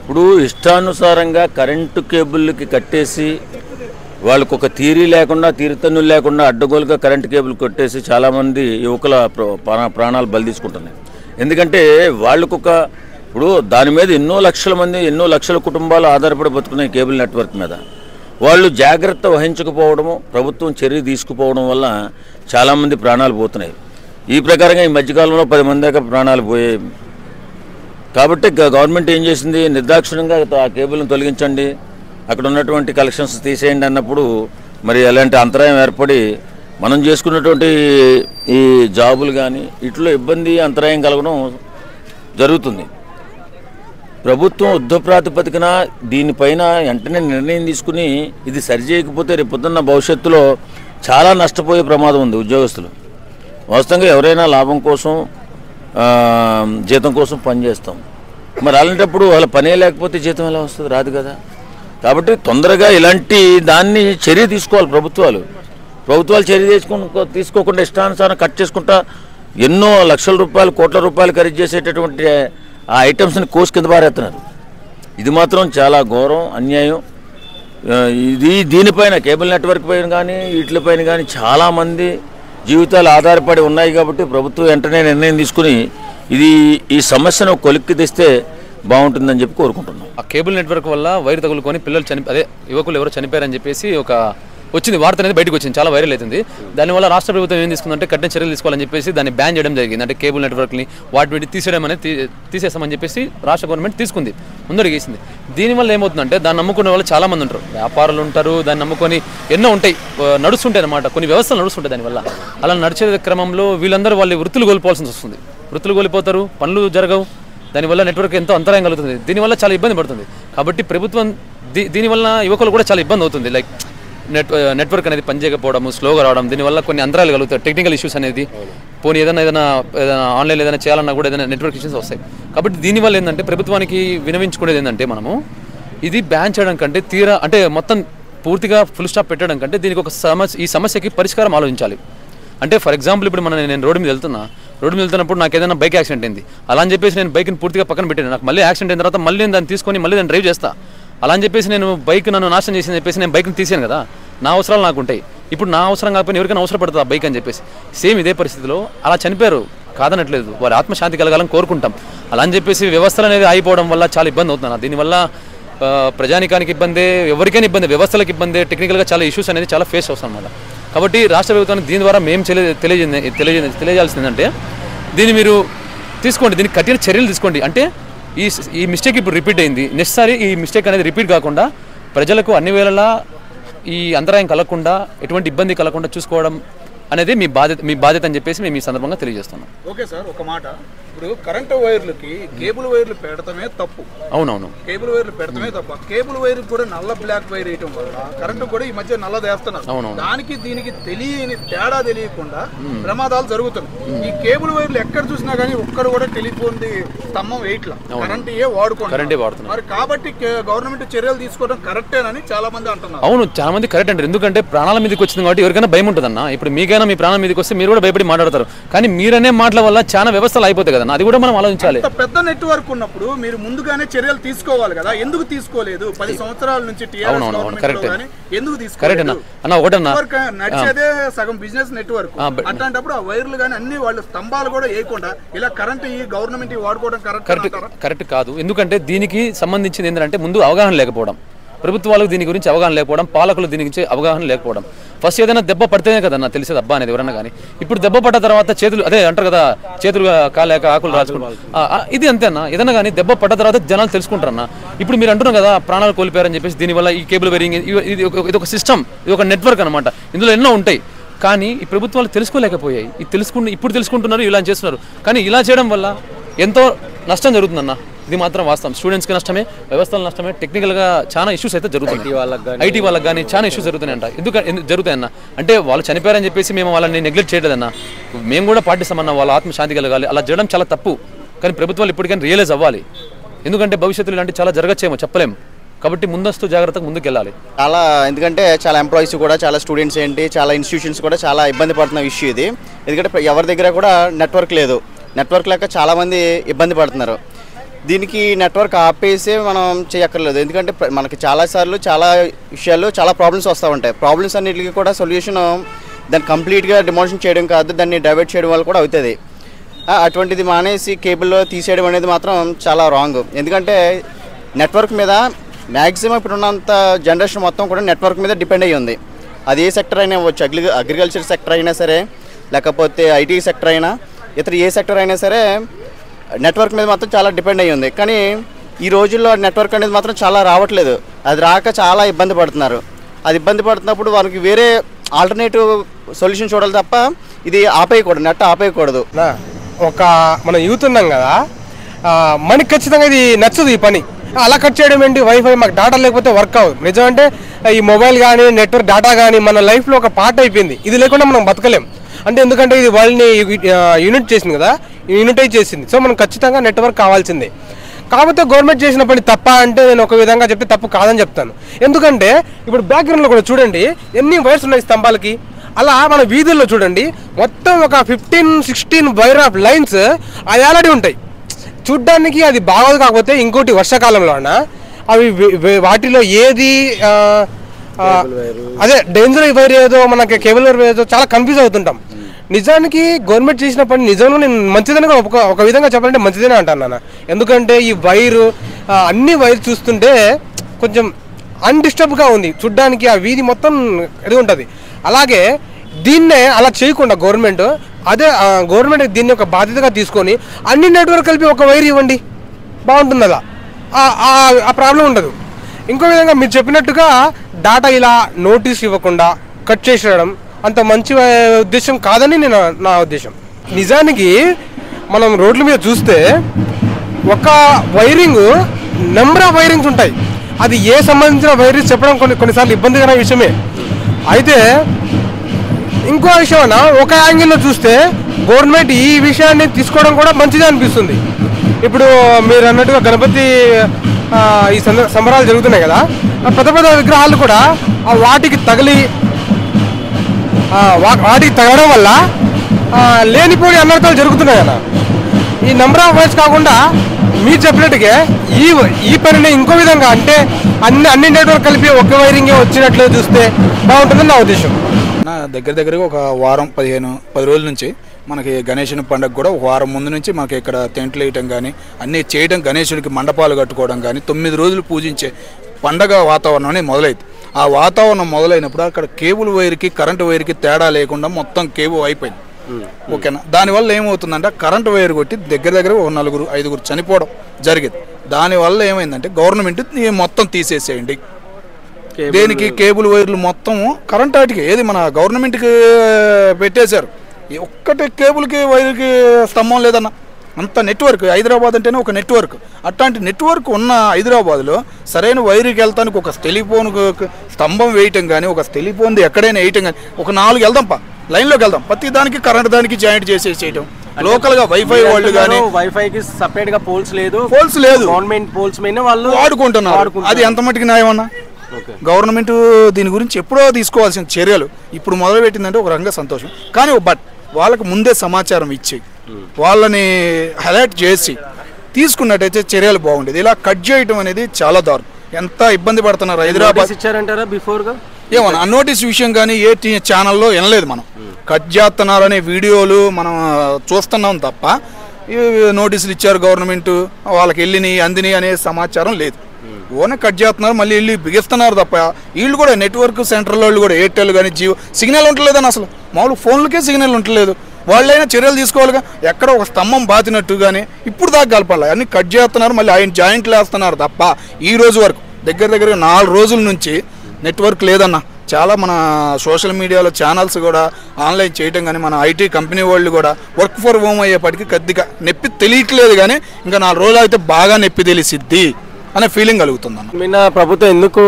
ఇప్పుడు ఇష్టానుసారంగా కరెంటు కేబుల్కి కట్టేసి వాళ్ళకు ఒక థియరీ లేకుండా తీరుతన్నులు లేకుండా అడ్డగోలుగా కరెంటు కేబుల్ కొట్టేసి చాలామంది యువకుల ప్రాణాలు బలి తీసుకుంటున్నాయి. ఎందుకంటే వాళ్ళకొక ఇప్పుడు దాని మీద ఎన్నో లక్షల మంది ఎన్నో లక్షల కుటుంబాలు ఆధారపడి బతుకున్నాయి కేబుల్ నెట్వర్క్ మీద. వాళ్ళు జాగ్రత్త వహించకపోవడము, ప్రభుత్వం చర్య తీసుకుపోవడం వల్ల చాలామంది ప్రాణాలు పోతున్నాయి. ఈ ప్రకారంగా ఈ మధ్యకాలంలో 10 మంది దాకా ప్రాణాలు పోయాయి. కాబట్టి గవర్నమెంట్ ఏం చేసింది, నిర్దాక్షిణ్యంగా ఆ కేబుల్ని తొలగించండి, అక్కడ ఉన్నటువంటి కలెక్షన్స్ తీసేయండి అన్నప్పుడు మరి అలాంటి అంతరాయం ఏర్పడి మనం చేసుకున్నటువంటి ఈ జాబులు కానీ వీటిలో ఇబ్బంది అంతరాయం కలగడం జరుగుతుంది. ప్రభుత్వం యుద్ధ ప్రాతిపదికన దీనిపైన వెంటనే నిర్ణయం తీసుకుని ఇది సరిచేయకపోతే రేపొద్దున్న భవిష్యత్తులో చాలా నష్టపోయే ప్రమాదం ఉంది ఉద్యోగస్తులు. వాస్తవంగా ఎవరైనా లాభం కోసం జీతం కోసం పనిచేస్తాం, మరి అలాంటప్పుడు వాళ్ళ పనే లేకపోతే జీతం ఎలా వస్తుంది? రాదు కదా. కాబట్టి తొందరగా ఇలాంటి దాన్ని చర్య తీసుకోవాలి ప్రభుత్వాలు చర్య తీసుకోకుండా ఇష్టానుసారం కట్ చేసుకుంటా ఎన్నో లక్షల రూపాయలు కోట్ల రూపాయలు ఖరీదు చేసేటటువంటి ఆ ఐటమ్స్ని కోసి కింద పారేస్తున్నారు. ఇది మాత్రం చాలా ఘోరం, అన్యాయం. దీనిపైన కేబుల్ నెట్వర్క్ పైన కానీ వీటిపైన కానీ చాలామంది జీవితాలు ఆధారపడి ఉన్నాయి. కాబట్టి ప్రభుత్వం వెంటనే నిర్ణయం తీసుకుని ఈ సమస్యను కొలిక్కి తెస్తే బాగుంటుందని చెప్పి కోరుకుంటున్నాం. ఆ కేబుల్ నెట్వర్క్ వల్ల వైర్ తగులుకొని పిల్లలు యువకులు ఎవరో చనిపోయారని చెప్పేసి ఒక వచ్చింది వార్త అనేది బయటకు వచ్చింది, చాలా వైరల్ అవుతుంది. దానివల్ల రాష్ట్ర ప్రభుత్వం ఏం తీసుకుందంటే కఠిన చర్యలు తీసుకోవాలని చెప్పేసి దాన్ని బ్యాన్ చేయడం జరిగింది. అంటే కేబుల్ నెట్వర్క్ని వాటి తీసేయడం అనేది తీసేస్తామని చెప్పేసి రాష్ట్ర గవర్నమెంట్ తీసుకుంది, ముందడుగు వేసింది. దీనివల్ల ఏమవుతుందంటే దాన్ని నమ్ముకునే వాళ్ళు చాలా మంది ఉంటారు, వ్యాపారులు ఉంటారు, దాన్ని నమ్ముకొని ఎన్నో ఉంటాయి, నడుస్తుంటాయి అనమాట, కొన్ని వ్యవస్థలు నడుస్తుంటాయి. దానివల్ల అలా నడిచే క్రమంలో వీళ్ళందరూ వాళ్ళు వృత్తులు కోల్పోవాల్సి వస్తుంది, వృత్తులు కోల్పోతారు, పనులు జరగవు. దానివల్ల నెట్వర్క్ ఎంతో అంతరాయం కలుగుతుంది, దీనివల్ల చాలా ఇబ్బంది పడుతుంది. కాబట్టి ప్రభుత్వం దీనివల్ల యువకులు కూడా చాలా ఇబ్బంది అవుతుంది. లైక్ నెట్వర్క్ అనేది పనిచేయకపోవడం, స్లోగా రావడం, దీనివల్ల కొన్ని అంతరాలు కలుగుతాయి, టెక్నికల్ ఇష్యూస్ అనేది. పోనీ ఏదైనా ఆన్లైన్లో ఏదైనా చేయాలన్నా కూడా ఏదైనా నెట్వర్క్ ఇష్యూస్ వస్తాయి. కాబట్టి దీనివల్ల ఏంటంటే ప్రభుత్వానికి వినవించుకునేది ఏంటంటే మనము ఇది బ్యాన్ చేయడం కంటే అంటే మొత్తం పూర్తిగా ఫుల్ స్టాప్ పెట్టడం కంటే దీనికి ఒక ఈ సమస్యకి పరిష్కారం ఆలోచించాలి. అంటే ఫర్ ఎగ్జాంపుల్ ఇప్పుడు నేను రోడ్డు మీద వెళ్తున్నప్పుడు నాకు ఏదైనా బైక్ యాక్సిడెంట్ అయింది, అలా అని చెప్పేసి నేను బైక్ని పూర్తిగా పక్కన పెట్టాను. నాకు మళ్ళీ యాక్సిడెంట్ అయిన తర్వాత మళ్ళీ నేను దాన్ని తీసుకొని మళ్ళీ దాన్ని డ్రైవ్ చేస్తా. అలా అని చెప్పేసి నేను బైక్ నన్ను నాశనం చేసి చెప్పేసి నేను బైక్ని తీసాను కదా, నా అవసరాలు నాకు ఉంటాయి. ఇప్పుడు నా అవసరం కాకపోయినా ఎవరికైనా అవసరం పడుతుంది ఆ బైక్ అని చెప్పేసి. సేమ్ ఇదే పరిస్థితిలో అలా చనిపోయారు, కాదనట్లేదు, వారి ఆత్మశాంతి కలగాలని కోరుకుంటాం. అలా అని చెప్పేసి వ్యవస్థలు అనేది ఆగిపోవడం వల్ల చాలా ఇబ్బంది అవుతుంది. దీనివల్ల ప్రజానికానికి ఇబ్బంది, ఎవరికైనా ఇబ్బంది, వ్యవస్థలకు ఇబ్బంది, టెక్నికల్గా చాలా ఇష్యూస్ అనేది చాలా ఫేస్ అవుతాం అన్నమాట. కాబట్టి రాష్ట్ర ప్రభుత్వానికి దీని ద్వారా మేము తెలియజేయాల్సింది ఏంటంటే దీన్ని మీరు తీసుకోండి, దీనికి కఠిన చర్యలు తీసుకోండి. అంటే ఈ మిస్టేక్ ఇప్పుడు రిపీట్ అయింది, నెక్స్ట్ సారి ఈ మిస్టేక్ అనేది రిపీట్ కాకుండా ప్రజలకు అన్ని వేళలా ఈ అంతరాయం కలగకుండా, ఎటువంటి ఇబ్బంది కలగకుండా చూసుకోవడం అనేది మీ బాధ్యత అని చెప్పేసి మేము ఈ సందర్భంగా తెలియజేస్తున్నాం. ఓకే సార్, ఒక మాట, ఇప్పుడు కరెంటు వైర్లకి కేబుల్ వైర్లు పెడతామే తప్పు. అవునవును, కేబుల్ వైర్లు పెడతామే తప్ప కేబుల్ వైర్ కూడా నల్ల బ్లాక్ వైర్ వేయటం వల్ల కరెంటు కూడా ఈ మధ్య నల్ల వేస్తున్నారు. దానికి దీనికి తేడా తెలియకుండా ప్రమాదాలు జరుగుతున్నాయి. ఈ కేబుల్ వైర్లు ఎక్కడ చూసినా కానీ ఒక్కరు కూడా టెలిఫోన్ స్తంభం వేయట్లా, కరెంట్ వాడుతున్నారు. మరి కాబట్టి గవర్నమెంట్ చర్యలు తీసుకోవడం కరెక్టేనని చాలా మంది అంటున్నారు. అవును, చాలా మంది కరెక్ట్ అంటారు, ఎందుకంటే ప్రాణాల మీదకి వచ్చింది కాబట్టి ఎవరికైనా భయం ఉంటుందన్న. ఇప్పుడు మీకైనా మీ ప్రాణం మీదకి వస్తే మీరు కూడా భయపడి మాట్లాడతారు, కానీ మీరనే మాటల వల్ల చాలా వ్యవస్థలు అయిపోతాయి కదా, అది కూడా మనం ఆలోచించాలి. పెద్ద నెట్వర్క్ ఉన్నప్పుడు మీరు ముందుగానే చర్యలు తీసుకోవాలి కదా, ఎందుకు తీసుకోలేదు? 10 సంవత్సరాల నుంచి నడిచేదే సగం బిజినెస్ నెట్వర్క్. అట్లాంటప్పుడు ఆ వైర్లు కానీ అన్ని వాళ్ళు స్తంభాలు కూడా వేయకుండా ఇలా కరెంట్ ఈ గవర్నమెంట్ వాడుకోవడం కరెక్ట్ కాదు. ఎందుకంటే దీనికి సంబంధించింది ఏంటంటే ముందు అవగాహన లేకపోవడం, ప్రభుత్వాలకు దీని గురించి అవగాహన లేకపోవడం, పాలకులు దీని గురించి అవగాహన లేకపోవడం. ఫస్ట్ ఏదైనా దెబ్బ పడితేనే కదా నాకు తెలిసేది అబ్బా అనేది ఎవరన్నా కానీ. ఇప్పుడు దెబ్బ పడ్డ తర్వాత చేతులు అదే అంటారు కదా, చేతులు కాలేక ఆకులు రాచుకుంటారు, ఇది అంతేనా? ఏదన్నా కానీ దెబ్బ పడ్డ తర్వాత జనాలు తెలుసుకుంటారన్న. ఇప్పుడు మీరు అంటున్నారు కదా ప్రాణాలు కోల్పోయారని చెప్పేసి, దీనివల్ల ఈ కేబుల్ వైరింగ్ ఇది ఒక సిస్టమ్, ఇది ఒక నెట్వర్క్ అనమాట, ఇందులో ఎన్నో ఉంటాయి. కానీ ఈ ప్రభుత్వాలు తెలుసుకోలేకపోయాయి, ఇప్పుడు తెలుసుకుంటున్నారు, ఇలా చేస్తున్నారు. కానీ ఇలా చేయడం వల్ల ఎంతో నష్టం జరుగుతుందన్న, ఇది మాత్రం వాస్తవం. స్టూడెంట్స్కి నష్టమే, వ్యవస్థల నష్టమే, టెక్నికల్గా చాలా ఇష్యూస్ అయితే జరుగుతున్నాయి. ఐటీ వాళ్ళకి కానీ చాలా ఇష్యూస్ జరుగుతున్నాయంట. ఎందుకు జరుగుతాయన్న అంటే వాళ్ళు చనిపోయారని చెప్పేసి మేము వాళ్ళని నెగ్లెక్ట్ చేయలేదన్న, మేము కూడా పాటిస్తామన్న, వాళ్ళ ఆత్మశాంతి కలగాలి. అలా చేయడం చాలా తప్పు, కానీ ప్రభుత్వాలు ఇప్పటికైనా రియలైజ్ అవ్వాలి. ఎందుకంటే భవిష్యత్తులో ఇలాంటి చాలా జరగచ్చేమో చెప్పలేము. కాబట్టి ముందస్తు జాగ్రత్తగా ముందుకు వెళ్ళాలి. ఎందుకంటే చాలా ఎంప్లాయీస్ కూడా, చాలా స్టూడెంట్స్ ఏంటి, చాలా ఇన్స్టిట్యూషన్స్ కూడా చాలా ఇబ్బంది పడుతున్న ఇష్యూ ఇది. ఎందుకంటే ఎవరి దగ్గర కూడా నెట్వర్క్ లేదు, నెట్వర్క్ లేక చాలామంది ఇబ్బంది పడుతున్నారు. దీనికి నెట్వర్క్ ఆపేసే మనం చేయక్కర్లేదు. ఎందుకంటే మనకి చాలాసార్లు చాలా విషయాల్లో చాలా ప్రాబ్లమ్స్ వస్తూ ఉంటాయి. ప్రాబ్లమ్స్ అన్నిటికీ కూడా సొల్యూషన్ దాన్ని కంప్లీట్గా డిమోషన్ చేయడం కాదు, దాన్ని డైవర్ట్ చేయడం వల్ల కూడా అవుతుంది. అటువంటిది మానేసి కేబుల్లో తీసేయడం అనేది మాత్రం చాలా రాంగ్. ఎందుకంటే నెట్వర్క్ మీద మ్యాక్సిమం ఇప్పుడున్నంత జనరేషన్ మొత్తం కూడా నెట్వర్క్ మీద డిపెండ్ అయ్యి ఉంది. అది ఏ సెక్టర్ అయినా అవ్వచ్చు, అగ్రికల్చర్ సెక్టర్ అయినా సరే, లేకపోతే ఐటీ సెక్టర్ అయినా, ఇతర ఏ సెక్టర్ అయినా సరే నెట్వర్క్ మీద మాత్రం చాలా డిపెండ్ అయ్యి ఉంది. కానీ ఈ రోజుల్లో నెట్వర్క్ అనేది మాత్రం చాలా రావట్లేదు. అది రాక చాలా ఇబ్బంది పడుతున్నారు. అది ఇబ్బంది పడుతున్నప్పుడు వాళ్ళకి వేరే ఆల్టర్నేటివ్ సొల్యూషన్ చూడాలి తప్ప ఇది ఆపేయకూడదు, నెట్ ఆపేయకూడదు. ఒక మనం యూత్ ఉన్నాం కదా, మనకి ఖచ్చితంగా ఇది నచ్చదు ఈ పని. అలా కట్ చేయడం ఏంటి? వైఫై మాకు డేటా లేకపోతే వర్క్ అవ్వదు. నిజం అంటే ఈ మొబైల్ కానీ నెట్వర్క్ డేటా కానీ మన లైఫ్లో ఒక పార్ట్ అయిపోయింది. ఇది లేకుండా మనం బతకలేం. అంటే ఎందుకంటే ఇది వరల్డ్ని యూనిట్ చేసింది కదా, యూనిటైజ్ చేసింది. సో మనం ఖచ్చితంగా నెట్వర్క్ కావాల్సిందే. కాకపోతే గవర్నమెంట్ చేసిన పని తప్ప అంటే నేను ఒక విధంగా చెప్తే తప్పు కాదని చెప్తాను. ఎందుకంటే ఇప్పుడు బ్యాక్గ్రౌండ్లో కూడా చూడండి ఎన్ని వైర్స్ ఉన్నాయి స్తంభాలకి. అలా మన వీధుల్లో చూడండి మొత్తం ఒక 15-16 వైర్ ఆఫ్ లైన్స్ అది ఆల్రెడీ ఉంటాయి. చూడ్డానికి అది బాగోదు. కాకపోతే ఇంకోటి వర్షాకాలంలో అవి వాటిలో ఏది అదే డేంజర్ వైర్ ఏదో మనకి కేబుల్ వైర్ ఏదో చాలా కన్ఫ్యూజ్ అవుతుంటాం. నిజానికి గవర్నమెంట్ చేసిన పని నిజంగా నేను మంచిదని ఒక విధంగా చెప్పాలంటే మంచిదనే అంటాను నాన్న. ఎందుకంటే ఈ వైరు అన్ని వైర్ చూస్తుంటే కొంచెం అన్డిస్టర్బ్గా ఉంది చూడ్డానికి. ఆ వీధి మొత్తం ఇది ఉంటుంది. అలాగే దీన్నే అలా చేయకుండా గవర్నమెంట్ దీన్ని ఒక బాధ్యతగా తీసుకొని అన్ని నెట్వర్క్ కలిపి ఒక వైర్ ఇవ్వండి, బాగుంటుంది. అలా ఆ ప్రాబ్లం ఉండదు. ఇంకో విధంగా మీరు చెప్పినట్టుగా డాటా ఇలా నోటీస్ ఇవ్వకుండా కట్ చేసేయడం అంత మంచి ఉద్దేశం కాదని నా ఉద్దేశం. నిజానికి మనం రోడ్ల మీద చూస్తే ఒక వైరింగ్ నెంబర్ ఆఫ్ వైరింగ్స్ ఉంటాయి. అది ఏ సంబంధించిన వైరింగ్స్ చెప్పడం కొన్నిసార్లు ఇబ్బందికర విషయమే. అయితే ఇంకో విషయం ఒక యాంగిల్లో చూస్తే గవర్నమెంట్ ఈ విషయాన్ని తీసుకోవడం కూడా మంచిదే అనిపిస్తుంది. ఇప్పుడు మీరు అన్నట్టుగా గణపతి ఈ సంబరాలు జరుగుతున్నాయి కదా, పెద్ద పెద్ద విగ్రహాలు కూడా వాటికి తగలడం వల్ల లేనిపోని అనర్థాలు జరుగుతున్నాయి కదా. ఈ నెంబర్ ఆఫ్ వైర్స్ కాకుండా మీరు చెప్పినట్టుగా ఈ పనిని ఇంకో విధంగా అంటే అన్ని నెట్వర్క్ కలిపి ఒక వైరింగే వచ్చినట్లు చూస్తే బాగుంటుందని నా ఉద్దేశం. దగ్గరగా ఒక వారం 10 రోజుల నుంచి మనకి గణేశుని పండుగ కూడా ఒక వారం ముందు నుంచి మనకి ఇక్కడ టెంట్లు వేయటం కానీ అన్నీ చేయడం, గణేశునికి మండపాలు కట్టుకోవడం కానీ 9 రోజులు పూజించే పండగ వాతావరణం అనేది మొదలైంది. ఆ వాతావరణం మొదలైనప్పుడు అక్కడ కేబుల్ వైర్కి కరెంటు వైర్కి తేడా లేకుండా మొత్తం కేబుల్ అయిపోయింది. ఓకేనా? దానివల్ల ఏమవుతుందంటే కరెంటు వైర్ కొట్టి దగ్గర ఒక 4-5 చనిపోవడం జరిగింది. దానివల్ల ఏమైందంటే గవర్నమెంట్ మొత్తం తీసేసేయండి. దేనికి? కేబుల్ వైర్లు మొత్తం కరెంట్ వాటికి ఏది మన గవర్నమెంట్కి పెట్టేశారు. ఒక్కటే కేబుల్కి వైర్కి స్తంభం లేదన్న. అంత నెట్వర్క్ హైదరాబాద్ అంటేనే ఒక నెట్వర్క్. అట్లాంటి నెట్వర్క్ ఉన్న హైదరాబాద్లో సరైన వైర్కి వెళ్తానికి ఒక టెలిఫోన్ స్తంభం వేయటం కానీ, ఒక టెలిఫోన్ది ఎక్కడైనా వేయటం కానీ, ఒక 4 వెళ్దాం లైన్లోకి వెళ్దాం. ప్రతి దానికి కరెంట్ దానికి జాయింట్ చేసేసేయటం. లోకల్ గా వైఫై వాళ్ళు కానీ వైఫైకి సపరేట్ గా పోల్స్ లేదు, గవర్నమెంట్ పోల్స్ మీద వాళ్ళు వాడుకుంటున్నారు. అది ఎంత మటుకు న్యాయం అన్న? గవర్నమెంట్ దీని గురించి ఎప్పుడో తీసుకోవాల్సిన చర్యలు ఇప్పుడు మొదలు పెట్టిందంటే ఒక రంగ సంతోషం. కానీ బట్ వాళ్ళకు ముందే సమాచారం ఇచ్చి వాళ్ళని అలర్ట్ చేసి తీసుకున్నట్టయితే చర్యలు బాగుండేది. ఇలా కట్ చేయడం అనేది చాలా దారుణం. ఎంత ఇబ్బంది పడుతున్నారు. హైదరాబాద్ ఇచ్చారంటారా బిఫోర్గా? ఏమన్నా నోటీస్ విషయం కానీ ఏ ఛానల్లో వినలేదు. మనం కట్ చేస్తున్నారనే వీడియోలు మనం చూస్తున్నాం తప్ప నోటీసులు ఇచ్చారు గవర్నమెంట్, వాళ్ళకి వెళ్ళినాయి అందినాయి అనే సమాచారం లేదు. ఓనే కట్ చేస్తున్నారు, మళ్ళీ వెళ్ళి బిగిస్తున్నారు తప్ప వీళ్ళు కూడా నెట్వర్క్ సెంటర్లో వాళ్ళు కూడా ఎయిర్టెల్ కానీ జియో సిగ్నల్ ఉంటలేదని అసలు మామూలు ఫోన్లకే సిగ్నల్ ఉంటలేదు. వాళ్ళైనా చర్యలు తీసుకోవాలిగా. ఎక్కడ ఒక స్తంభం బాతినట్టు కానీ ఇప్పుడు దాకా కలపాలి. అన్ని కట్ చేస్తున్నారు, మళ్ళీ ఆయన జాయింట్లు వేస్తున్నారు తప్ప ఈ రోజు వరకు దగ్గర 4 రోజుల నుంచి నెట్వర్క్ లేదన్న. చాలా మన సోషల్ మీడియాలో ఛానల్స్ కూడా ఆన్లైన్ చేయటం కానీ, మన ఐటీ కంపెనీ వాళ్ళు కూడా వర్క్ ఫర్ హోమ్ అయ్యేపటికి కొద్దిగా నొప్పి తెలియట్లేదు. కానీ ఇంకా 4 రోజులు అయితే బాగా నొప్పి తెలిసిద్ది అనే ఫీలింగ్ కలుగుతుందన్న. నిన్న ప్రభుత్వం ఎందుకు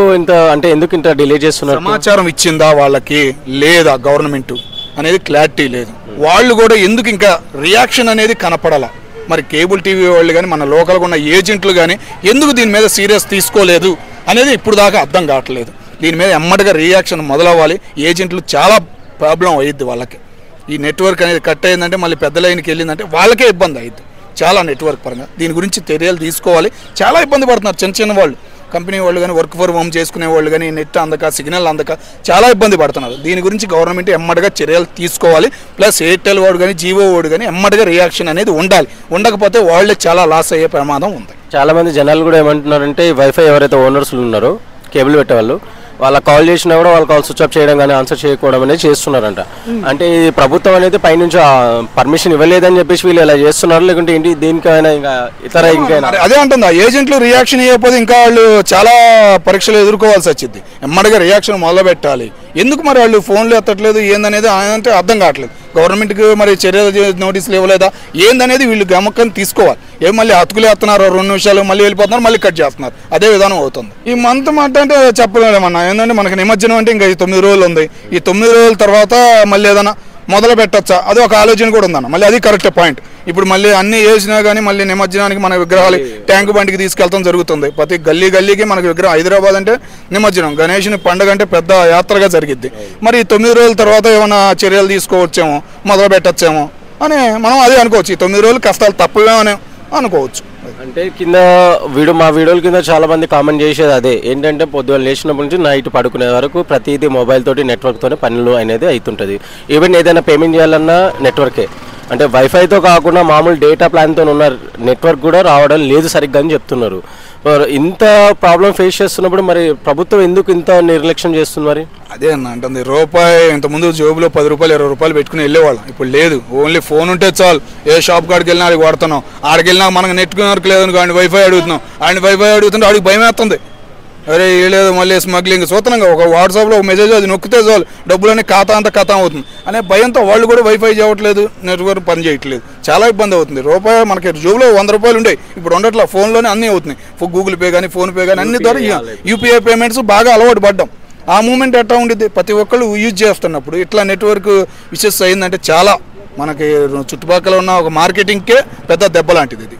ఇంత డిలే చేస్తున్నారు? సమాచారం ఇచ్చిందా వాళ్ళకి లేదా గవర్నమెంట్ అనేది క్లారిటీ లేదు. వాళ్ళు కూడా ఎందుకు ఇంకా రియాక్షన్ అనేది కనపడాల. మరి కేబుల్ టీవీ వాళ్ళు కానీ మన లోకల్గా ఉన్న ఏజెంట్లు కానీ ఎందుకు దీని మీద సీరియస్ తీసుకోలేదు అనేది ఇప్పుడు దాకా అర్థం కావట్లేదు. దీని మీద ఎమ్మటిగా రియాక్షన్ మొదలవ్వాలి. ఏజెంట్లు చాలా ప్రాబ్లం అయ్యిద్ది వాళ్ళకి. ఈ నెట్వర్క్ అనేది కట్ అయిందంటే మళ్ళీ పెద్ద లైన్కి వెళ్ళిందంటే వాళ్ళకే ఇబ్బంది అయ్యిద్ది. చాలా నెట్వర్క్ పరంగా దీని గురించి చర్యలు తీసుకోవాలి. చాలా ఇబ్బంది పడుతున్నారు చిన్న వాళ్ళు, కంపెనీ వాళ్ళు కానీ, వర్క్ ఫర్ హోమ్ చేసుకునే వాళ్ళు కానీ, నెట్ అందక, సిగ్నల్ అందక చాలా ఇబ్బంది పడుతున్నారు. దీని గురించి గవర్నమెంట్ ఎమ్మటిగా చర్యలు తీసుకోవాలి. ప్లస్ ఎయిర్టెల్ వాడు కానీ, జియో వాడు కానీ ఎమ్మటిగా రియాక్షన్ అనేది ఉండాలి. ఉండకపోతే వాళ్ళే చాలా లాస్ అయ్యే ప్రమాదం ఉంది. చాలా మంది జనాలు కూడా ఏమంటున్నారంటే ఈ వైఫై ఎవరైతే ఓనర్స్ ఉన్నారో కేబుల్ పెట్టేవాళ్ళు వాళ్ళకి కాల్ చేసినా కూడా వాళ్ళ కాల్ స్విచ్ ఆఫ్ చేయడం కానీ ఆన్సర్ చేయకపోవడం అనేది చేస్తున్నారంట. అంటే ఈ ప్రభుత్వం అనేది పైనుంచి పర్మిషన్ ఇవ్వలేదని చెప్పేసి వీళ్ళు ఇలా చేస్తున్నారు, లేకుంటే ఏంటి దేనికైనా ఇంకా ఇతర ఇంకైనా అదే అంటుంది. ఆ ఏజెంట్లు రియాక్షన్ ఇవ్వకపోతే ఇంకా వాళ్ళు చాలా పరీక్షలు ఎదుర్కోవాల్సి వచ్చింది. ఎమ్మడిగా రియాక్షన్ మొదలు పెట్టాలి. ఎందుకు మరి వాళ్ళు ఫోన్లు ఎత్తట్లేదు ఏందనేది అంటే అర్థం కావట్లేదు. గవర్నమెంట్కి మరి చర్యలు నోటీసులు ఇవ్వలేదా ఏందనేది వీళ్ళు గమకం తీసుకోవాలి. ఏం మళ్ళీ అతుకులు వేస్తున్నారు, 2 నిమిషాలు మళ్ళీ వెళ్ళిపోతున్నారు, మళ్ళీ కట్ చేస్తున్నారు. అదే విధానం అవుతుంది. ఈ మంత్ అంటే చెప్పలేమన్నా. ఏంటంటే మనకి నిమజ్జనం అంటే ఇంకా 9 రోజులు ఉంది. ఈ 9 రోజుల తర్వాత మళ్ళీ ఏదైనా మొదలు పెట్టచ్చా అది ఒక ఆలోచన కూడా ఉందన్న. మళ్ళీ అది కరెక్ట్ పాయింట్. ఇప్పుడు మళ్ళీ అన్ని వేసినా కానీ మళ్ళీ నిమజ్జనానికి మన విగ్రహాలు ట్యాంక్ బండికి తీసుకెళ్తాం జరుగుతుంది. ప్రతి గల్లీకి మనకి విగ్రహం. హైదరాబాద్ అంటే నిమజ్జనం, గణేషుని పండుగ అంటే పెద్ద యాత్రగా జరిగిద్ది. మరి 9 రోజుల తర్వాత ఏమైనా చర్యలు తీసుకోవచ్చేమో, మొదలు పెట్టచ్చేమో అని మనం అదే అనుకోవచ్చు. ఈ 9 రోజులు కష్టాలు తప్పవేమో అనుకోవచ్చు. అంటే కింద మా వీడియోల కింద చాలా మంది కామెంట్ చేసేది అదే ఏంటంటే పొద్దున్న లేచినప్పటి నుంచి నైట్ పడుకునే వరకు ప్రతిదీ మొబైల్ తోటి నెట్వర్క్తోనే పనులు అనేది అవుతుంటుంది. ఈవెన్ ఏదైనా పేమెంట్ చేయాలన్నా నెట్వర్కే. అంటే వైఫైతో కాకుండా మామూలు డేటా ప్లాన్తో ఉన్న నెట్వర్క్ కూడా రావడం లేదు సరిగ్గా అని చెప్తున్నారు. ఇంత ప్రాబ్లం ఫేస్ చేస్తున్నప్పుడు మరి ప్రభుత్వం ఎందుకు ఇంత నిర్లక్ష్యం చేస్తుంది? మరి అదే అన్న అంటుంది. రూపాయి ఇంతకుముందు జోబులో 10 రూపాయలు 20 రూపాయలు పెట్టుకుని వెళ్ళేవాళ్ళం. ఇప్పుడు లేదు. ఓన్లీ ఫోన్ ఉంటే చాలు. ఏ షాప్ కాడికి వెళ్ళినా అది వాడుతున్నాం. ఆడికి వెళ్ళినా మనకు నెట్వర్క్ లేదని ఆయన వైఫై అడుగుతున్నాం. ఆయన వైఫై అడుగుతుంటే ఆడికి భయం వేస్తుంది. అరే లేదు మళ్ళీ స్మగ్లింగ్ సూత్రంగా ఒక వాట్సాప్లో ఒక మెసేజ్ అది నొక్కితే చాలు డబ్బులన్నీ ఖాతా అంతా ఖాతా అవుతుంది అనే భయంతో వాళ్ళు కూడా వైఫై చేయట్లేదు, నెట్వర్క్ పని చేయట్లేదు. చాలా ఇబ్బంది అవుతుంది. రూపాయి మనకి జోబులో 100 రూపాయలు ఉంటాయి, ఇప్పుడు ఉండట్లా. ఫోన్లోనే అన్నీ అవుతున్నాయి. గూగుల్ పే కానీ, ఫోన్ పే కానీ అన్ని ద్వారా యూపీఐ పేమెంట్స్ బాగా అలవాటు పడ్డాం. ఆ మూమెంట్ ఎట్లా ఉండిద్ది? ప్రతి ఒక్కళ్ళు యూజ్ చేస్తున్నప్పుడు ఇట్లా నెట్వర్క్ విషెస్ అయిందంటే చాలా మనకి చుట్టుపక్కల ఉన్న ఒక మార్కెటింగ్కే పెద్ద దెబ్బ లాంటిది ఇది.